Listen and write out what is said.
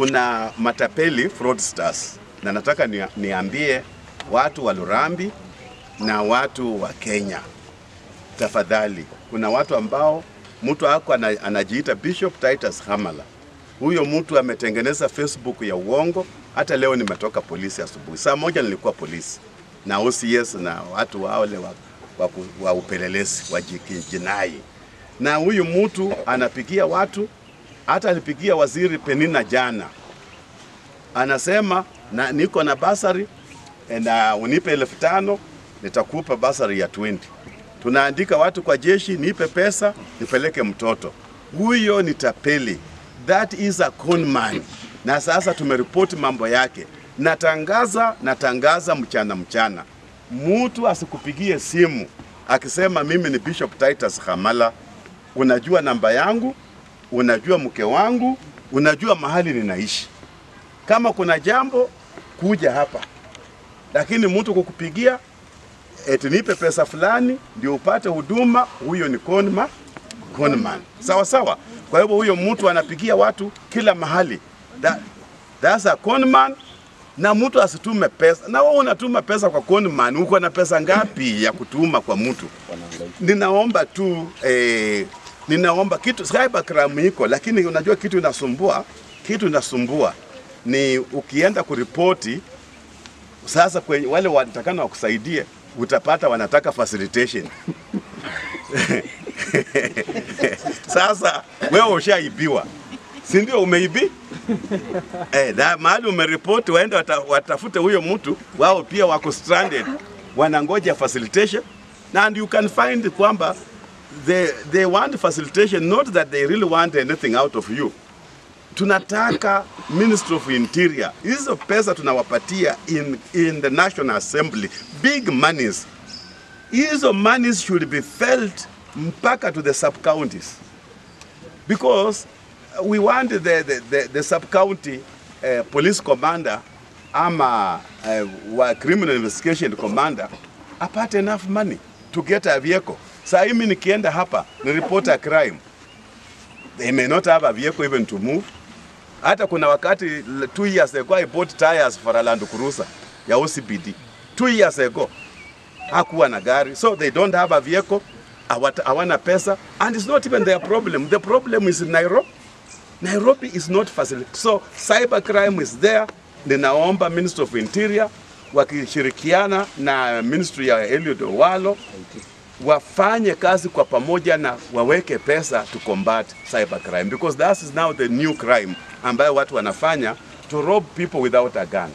kuna matapeli fraudsters, na nataka niambie watu wa Lurambi na watu wa Kenya, tafadhali, kuna watu ambao mtu wako anajiita Bishop Titus Hamala. Huyo mtu ametengeneza Facebook ya uongo. Hata leo nimetoka polisi asubuhi. Saa moja nilikuwa polisi na OCS na watu wale wa upelelezi wa jinai. Na huyu mtu anapigia watu, hata alipigia waziri Penina jana. Anasema na niko na basari na unipe 1500 nitakupa basari ya 20. Tunaandika watu kwa jeshi, nipe pesa nipeleke mtoto. Huyo ni tapeli. That is a con man. Na sasa tumeripoti mambo yake. Natangaza mchana. Mtu asikupigie simu akisema mimi ni Bishop Titus Hamala. Unajua namba yangu, unajua mke wangu, unajua mahali ninaishi. Kama kuna jambo kuja hapa. Lakini mtu kukupigia eti nipe pesa fulani ndio upate huduma, huyo ni con man. Sawa sawa. Kwa hivyo huyo mtu anapigia watu kila mahali. That's a con man. Na mtu asitume pesa. Na wewe unatuma pesa kwa con man, uko na pesa ngapi ya kutuma kwa mtu? Ninaomba tu ninaomba kitu cybercrime iko, lakini unajua kitu inasumbua ni ukienda kuripoti sasa kwenye wale wanatakana wakusaidie, utapata wanataka facilitation. Sasa wewe ushaibiwa, si ndio? Umeibi mahali umeripoti, waenda watafute huyo mtu, wao pia wako stranded, wanangoja facilitation. And you can find kwamba they want facilitation, not that they really want anything out of you. Tunataka Ministry of Interior, hizo pesa tunawapatia in the National Assembly, big monies. Hizo monies should be felt mpaka to the sub-counties. Because we want the sub-county police commander ama criminal investigation commander apate enough money to get a vehicle. Saa hii nikienda hapa ni report a crime, they may not have a vehicle even to move. Hata kuna wakati 2 years ago I bought tires for a Land Cruiser ya OCBD. 2 years ago hakuwa na gari, so they don't have a vehicle, hawana pesa, and it's not even their problem. The problem is in Nairobi. Nairobi is not facilitated. So cybercrime is there. Ninaomba Ministry of Interior wakishirikiana na Ministry ya Eliud Owalo wafanye kazi kwa pamoja na waweke pesa to combat cybercrime, because that is now the new crime ambayo watu wanafanya, to rob people without a gun.